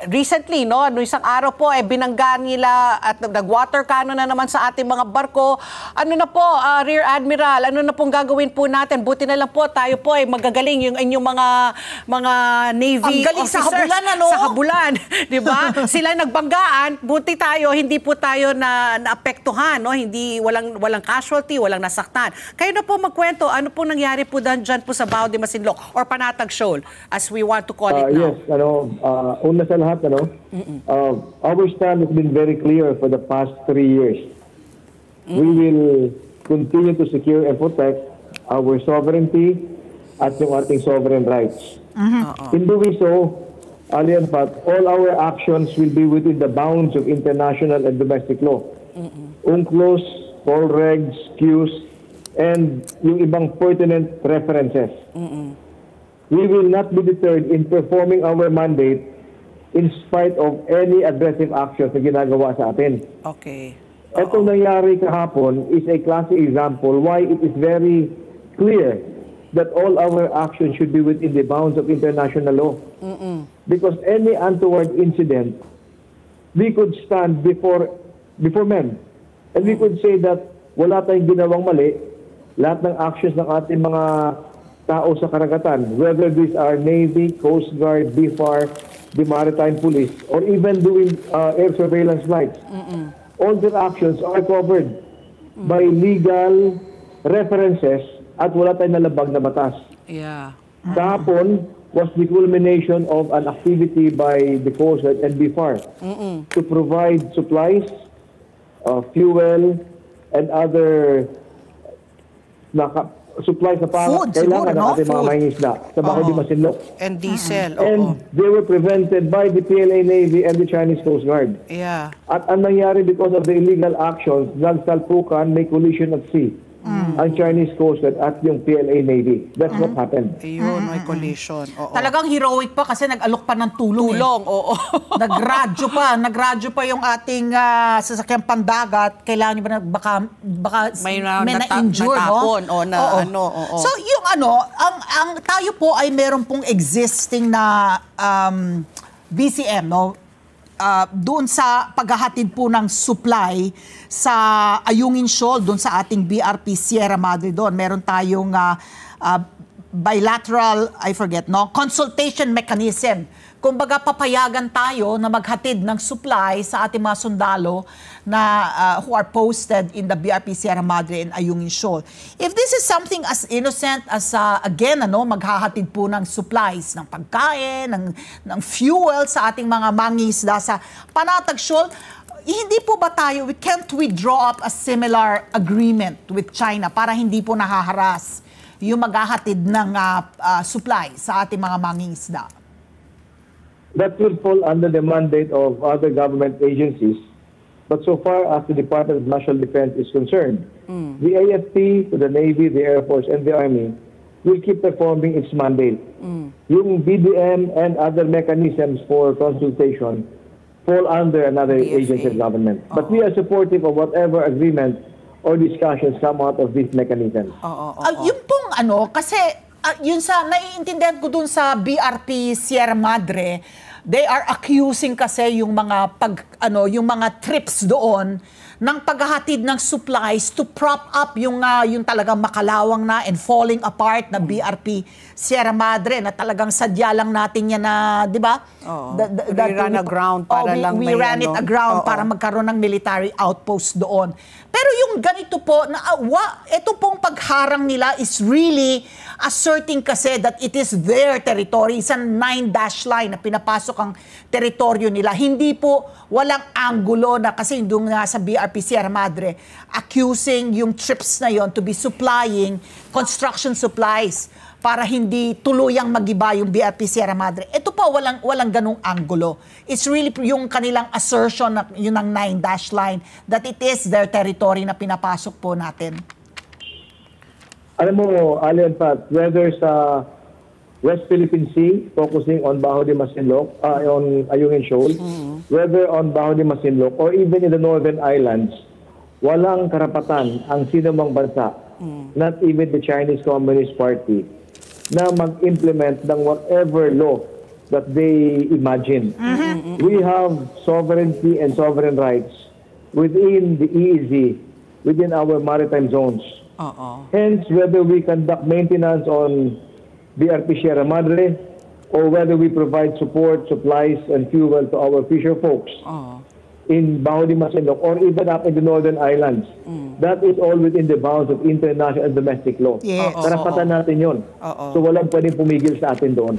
recently, no, isang araw po, binangga nila at nag-water cannon na naman sa ating mga barko. Ano na po, Rear Admiral, ano na pong gagawin po natin? Buti na lang po, tayo po ay magagaling yung inyong mga Navy officers. Sa habulan, ano? Sa habulan, di ba? Sila nagbanggaan, buti tayo, hindi po tayo naapektuhan, no? Hindi, walang casualty, walang nasaktan. Kayo na po magkwento, ano po nangyari po dyan po sa Bao de Masinloc or Panatag Shoal, as we want to call it now? Yes, una sa lahat, our stand has been very clear for the past 3 years. We will continue to secure and protect our sovereignty at yung ating sovereign rights. In doing so, Alian Pat, all our actions will be within the bounds of international and domestic law. UNCLOS, call regs, cues, and yung ibang pertinent references. We will not be deterred in performing our mandate in spite of any aggressive actions na ginagawa sa atin. Okay. Itong nangyari kahapon is a classic example why it is very clear that all our actions should be within the bounds of international law. Because any untoward incident, we could stand before men. And we could say that wala tayong ginawang mali, lahat ng actions ng ating mga tao sa karagatan, whether these are Navy, Coast Guard, BFAR, the Maritime Police, or even doing air surveillance flights. All their actions are covered by legal references at wala tayong nalabag na batas. Yeah. Kahapon was the culmination of an activity by the Coast Guard and BFAR to provide supplies, fuel, and other supplies na Food, kailangan ng siguro, ating mga mangingisda sa Bao de Masinloc. And diesel. And they were prevented by the PLA Navy and the Chinese Coast Guard. Yeah. At ang nangyari because of the illegal actions, nagsalpukan, may collision at sea. Ang Chinese Coast Guard at yung PLA Navy. That's what happened. Ayun, may collision. Oo. Talagang heroic pa kasi nag-alok pa ng tulong. Oo. Nagradyo pa yung ating sasakyang pandagat. Kailangan nyo ba baka may na-injure, natapon, no? So yung ang tayo po ay meron pong existing na BCM, no? Doon sa paghahatid po ng supply sa Ayungin Shoal, doon sa ating BRP Sierra Madre doon. Meron tayong bilateral, consultation mechanism. Kumbaga papayagan tayo na maghatid ng supply sa ating mga sundalo na who are posted in the BRP Sierra Madre and Ayungin Shoal. If this is something as innocent as maghahatid po ng supplies, ng pagkain, ng fuel sa ating mga mangingisda sa Panatag Shoal, hindi po ba can't we draw up a similar agreement with China para hindi po nahaharas yung maghahatid ng supply sa ating mga mangingisda? That will fall under the mandate of other government agencies. But so far as the Department of National Defense is concerned, the AFP, the Navy, the Air Force, and the Army will keep performing its mandate. Yung BDM and other mechanisms for consultation fall under another agency of government. But we are supportive of whatever agreement or discussions come out of this mechanism. Yung pong kasi yun sa naiintindihan ko dun sa BRP Sierra Madre, they are accusing kasi yung mga yung mga trips doon ng paghahatid ng supplies to prop up yung talagang makalawang na and falling apart na BRP Sierra Madre na talagang sadya lang natin yan na, di ba? We ran aground para lang we ran it aground para magkaroon ng military outpost doon. Pero yung ganito po, ito pong pagharang nila is really asserting kasi that it is their territory. Isang 9-dash line na pinapasok ang teritoryo nila. Hindi po walang anggulo na kasi doon nga sa BRP Sierra Madre accusing yung trips na yon to be supplying construction supplies para hindi tuluyang magiba yung BRP Sierra Madre. Ito pa, walang ganung anggulo. It's really yung kanilang assertion na yun ang 9-dash line that it is their territory na pinapasok po natin. Alam mo, Alian Pat, whether sa West Philippine Sea, focusing on Bao de Masinloc, on Ayungin Shoal, whether on Bao de Masinloc, or even in the Northern Islands, walang karapatan ang sinumang bansa, not even the Chinese Communist Party, na mag-implement ng whatever law that they imagine. We have sovereignty and sovereign rights within the EEZ, within our maritime zones. Hence, whether we conduct maintenance on BRP Sierra Madre or whether we provide support, supplies, and fuel to our fisher folks in Baho de Masinloc or even up in the northern islands, that is all within the bounds of international and domestic law. Yes. Karapatan natin yun. So walang pwedeng pumigil sa atin doon.